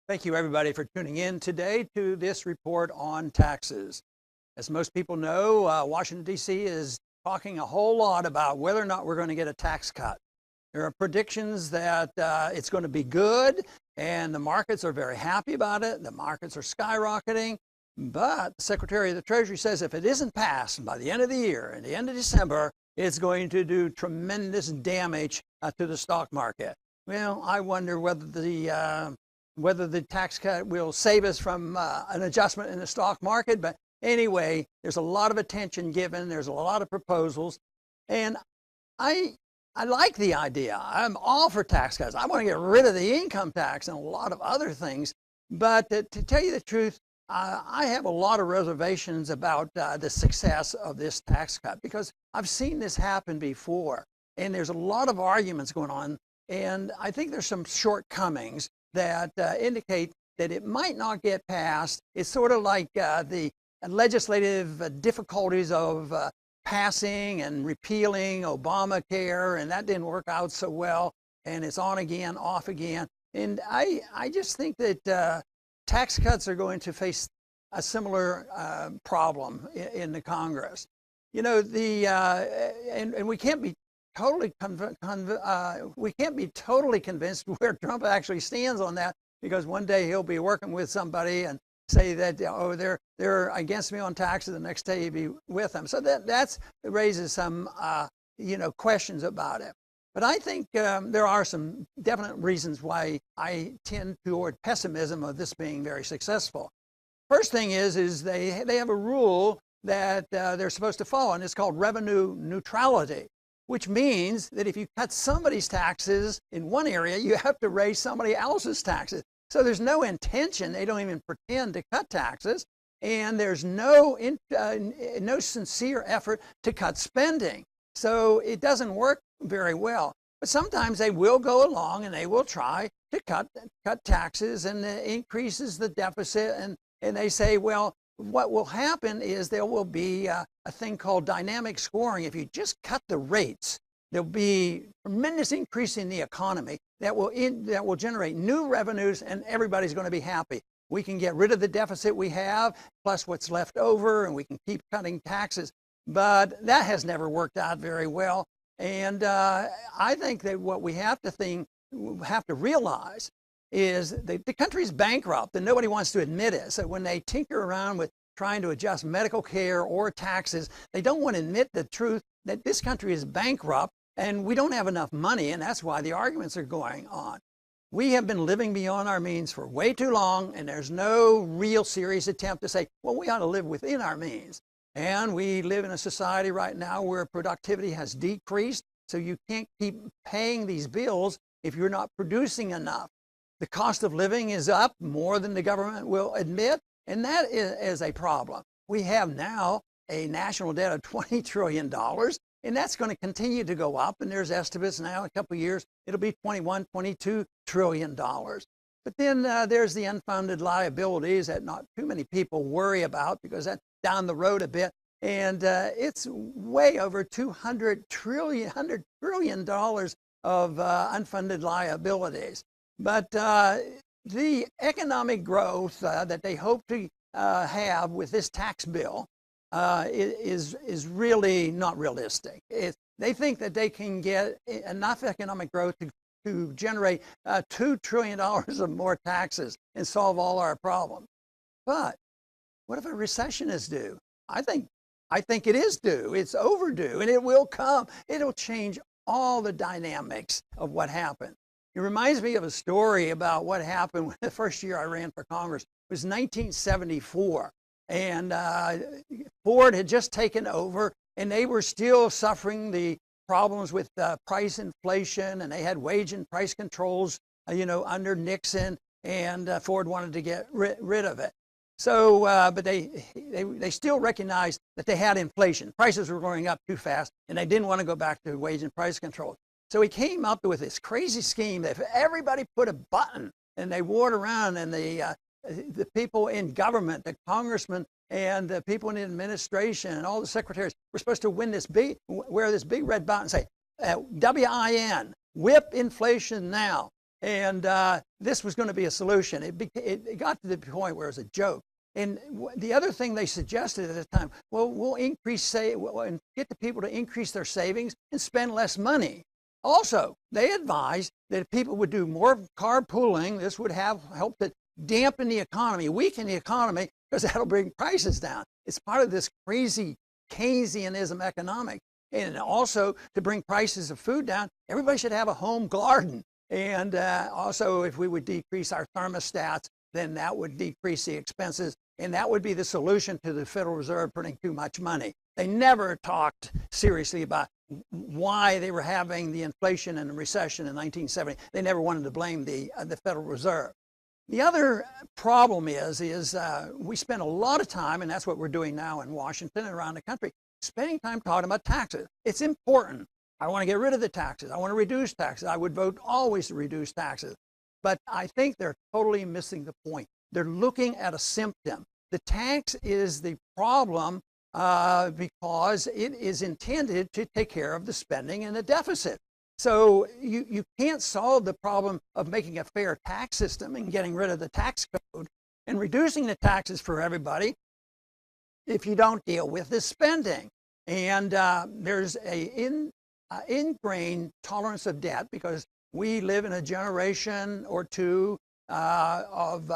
Thank you, everybody, for tuning in today to this report on taxes. As most people know, Washington, D.C. is talking a whole lot about whether or not we're going to get a tax cut. There are predictions that it's going to be good, and the markets are very happy about it. The markets are skyrocketing. But the Secretary of the Treasury says if it isn't passed by the end of the year, at the end of December, it's going to do tremendous damage to the stock market. Well, I wonder whether the tax cut will save us from an adjustment in the stock market. But anyway, there's a lot of attention given. There's a lot of proposals. And I like the idea. I'm all for tax cuts. I want to get rid of the income tax and a lot of other things. But to tell you the truth, I have a lot of reservations about the success of this tax cut because I've seen this happen before. And there's a lot of arguments going on. And I think there's some shortcomings that indicate that it might not get passed. It's sort of like the legislative difficulties of passing and repealing Obamacare, and that didn't work out so well, and it's on again, off again. And I just think that tax cuts are going to face a similar problem in the Congress. You know, and we can't be totally convinced where Trump actually stands on that, because one day he'll be working with somebody and say that they're against me on taxes, the next day he'll be with them. So that raises some questions about it. But I think there are some definite reasons why I tend toward pessimism of this being very successful. First thing is they have a rule that they're supposed to follow, and it's called revenue neutrality, which means that if you cut somebody's taxes in one area, you have to raise somebody else's taxes. So there's no intention. They don't even pretend to cut taxes. And there's no sincere effort to cut spending. So it doesn't work very well. But sometimes they will go along and they will try to cut taxes, and it increases the deficit. And they say, well, what will happen is there will be a thing called dynamic scoring. If you just cut the rates, there'll be tremendous increase in the economy that will generate new revenues, and everybody's going to be happy. We can get rid of the deficit we have, plus what's left over, and we can keep cutting taxes. But that has never worked out very well. And I think that what we have to realize is that the country's bankrupt, and nobody wants to admit it. So when they tinker around with trying to adjust medical care or taxes, they don't want to admit the truth that this country is bankrupt and we don't have enough money, and that's why the arguments are going on. We have been living beyond our means for way too long, and there's no real serious attempt to say, well, we ought to live within our means. And we live in a society right now where productivity has decreased, so you can't keep paying these bills if you're not producing enough. The cost of living is up more than the government will admit, and that is a problem. We have now a national debt of $20 trillion, and that's going to continue to go up. And there's estimates now in a couple of years, it'll be $22 trillion. But then there's the unfunded liabilities that not too many people worry about, because that's down the road a bit. And it's way over $200 trillion of unfunded liabilities. But the economic growth that they hope to have with this tax bill is really not realistic. They think that they can get enough economic growth to generate $2 trillion of more taxes and solve all our problems. But what if a recession is due? I think it is due. It's overdue, and it will come. It'll change all the dynamics of what happened. It reminds me of a story about what happened when the first year I ran for Congress. It was 1974, and Ford had just taken over, and they were still suffering the problems with price inflation, and they had wage and price controls, under Nixon, and Ford wanted to get rid of it. So, but they still recognized that they had inflation. Prices were going up too fast, and they didn't want to go back to wage and price controls. So he came up with this crazy scheme that if everybody put a button and they wore it around, and the people in government, the congressmen and the people in the administration and all the secretaries were supposed to wear this big red button and say, WIN, whip inflation now. And this was going to be a solution. It got to the point where it was a joke. And the other thing they suggested at the time, well, we'll and get the people to increase their savings and spend less money. Also, they advised that if people would do more carpooling, this would help to dampen the economy, weaken the economy, because that'll bring prices down. It's part of this crazy Keynesianism economic. And also, to bring prices of food down, everybody should have a home garden. And also, if we would decrease our thermostats, then that would decrease the expenses, and that would be the solution to the Federal Reserve printing too much money. They never talked seriously about why they were having the inflation and the recession in 1970. They never wanted to blame the Federal Reserve. The other problem is we spend a lot of time, and that's what we're doing now in Washington and around the country, spending time talking about taxes. It's important. I want to get rid of the taxes. I want to reduce taxes. I would vote always to reduce taxes. But I think they're totally missing the point. They're looking at a symptom. The tax is the problem because it is intended to take care of the spending and the deficit. So you can't solve the problem of making a fair tax system and getting rid of the tax code and reducing the taxes for everybody if you don't deal with the spending. And there's an ingrained tolerance of debt because we live in a generation or two of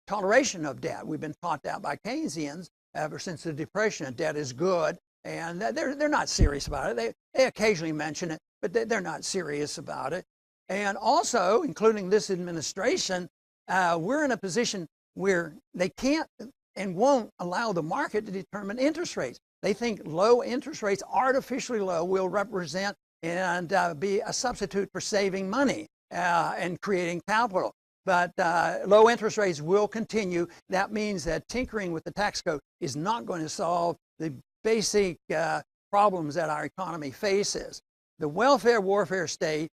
toleration of debt. We've been taught that by Keynesians ever since the Depression. Debt is good, and they're not serious about it. They occasionally mention it, but they're not serious about it. And also, including this administration, we're in a position where they can't and won't allow the market to determine interest rates. They think low interest rates, artificially low, will represent and be a substitute for saving money and creating capital. But low interest rates will continue. That means that tinkering with the tax code is not going to solve the basic problems that our economy faces. The welfare warfare state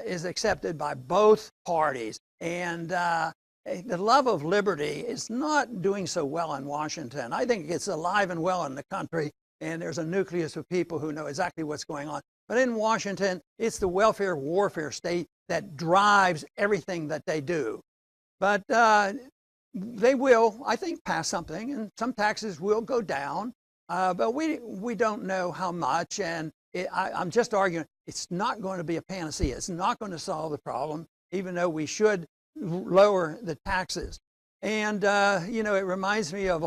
is accepted by both parties. And the love of liberty is not doing so well in Washington. I think it's alive and well in the country, and there's a nucleus of people who know exactly what's going on. But in Washington, it's the welfare warfare state that drives everything that they do. But they will, I think, pass something, and some taxes will go down. But we don't know how much, and I'm just arguing it's not going to be a panacea. It's not going to solve the problem, even though we should lower the taxes. And, it reminds me of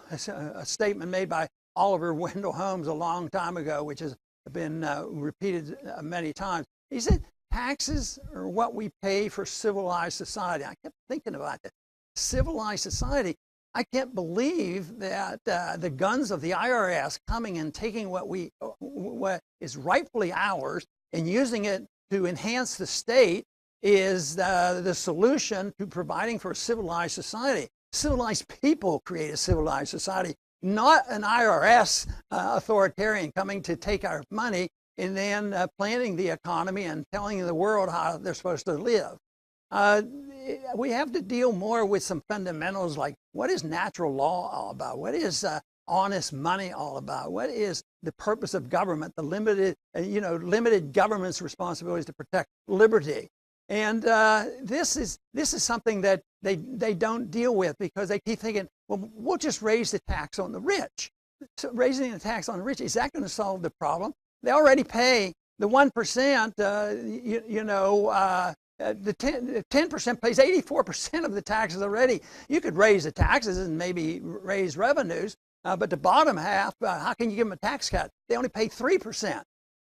a statement made by Oliver Wendell Holmes a long time ago, which has been repeated many times. He said, taxes are what we pay for civilized society. I kept thinking about that. Civilized society. I can't believe that the guns of the IRS coming and taking what is rightfully ours and using it to enhance the state is the solution to providing for a civilized society. Civilized people create a civilized society, not an IRS authoritarian coming to take our money and then planning the economy and telling the world how they're supposed to live. We have to deal more with some fundamentals like what is natural law all about? What is honest money all about? What is the purpose of government? The limited government's responsibility is to protect liberty. And this is something that they don't deal with because they keep thinking, well, we'll just raise the tax on the rich. So raising the tax on the rich, is that going to solve the problem? They already pay the 1%, the 10% pays 84% of the taxes already. You could raise the taxes and maybe raise revenues, but the bottom half, how can you give them a tax cut? They only pay 3%.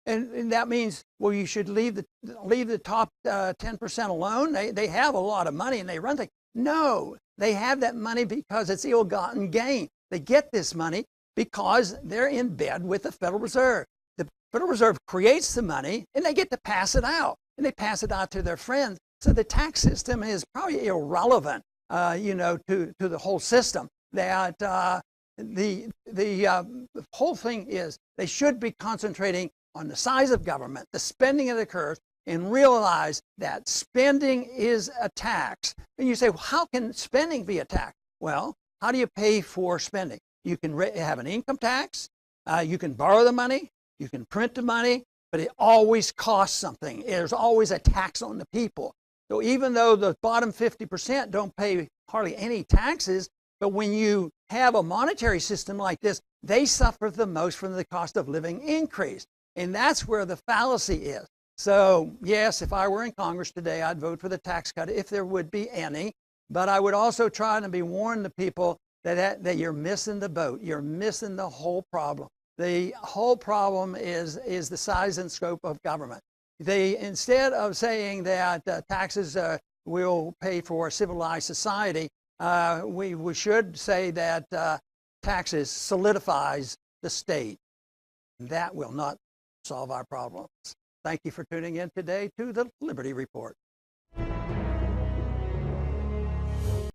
And that means, well, you should leave the top 10% alone. They have a lot of money and they run things. No, they have that money because it's ill-gotten gain. They get this money because they're in bed with the Federal Reserve. The Federal Reserve creates the money and they get to pass it out. And they pass it out to their friends. So the tax system is probably irrelevant, to the whole system. That the whole thing is they should be concentrating on the size of government, the spending that occurs, and realize that spending is a tax. And you say, well, how can spending be a tax? Well, how do you pay for spending? You can have an income tax. You can borrow the money. You can print the money. But it always costs something. There's always a tax on the people. So even though the bottom 50% don't pay hardly any taxes, but when you have a monetary system like this, they suffer the most from the cost of living increase. And that's where the fallacy is. So yes, if I were in Congress today, I'd vote for the tax cut if there would be any. But I would also try to be warn the people that you're missing the boat. You're missing the whole problem. The whole problem is the size and scope of government. Instead of saying that taxes will pay for a civilized society, we should say that taxes solidifies the state. That will not solve our problems. Thank you for tuning in today to the Liberty Report.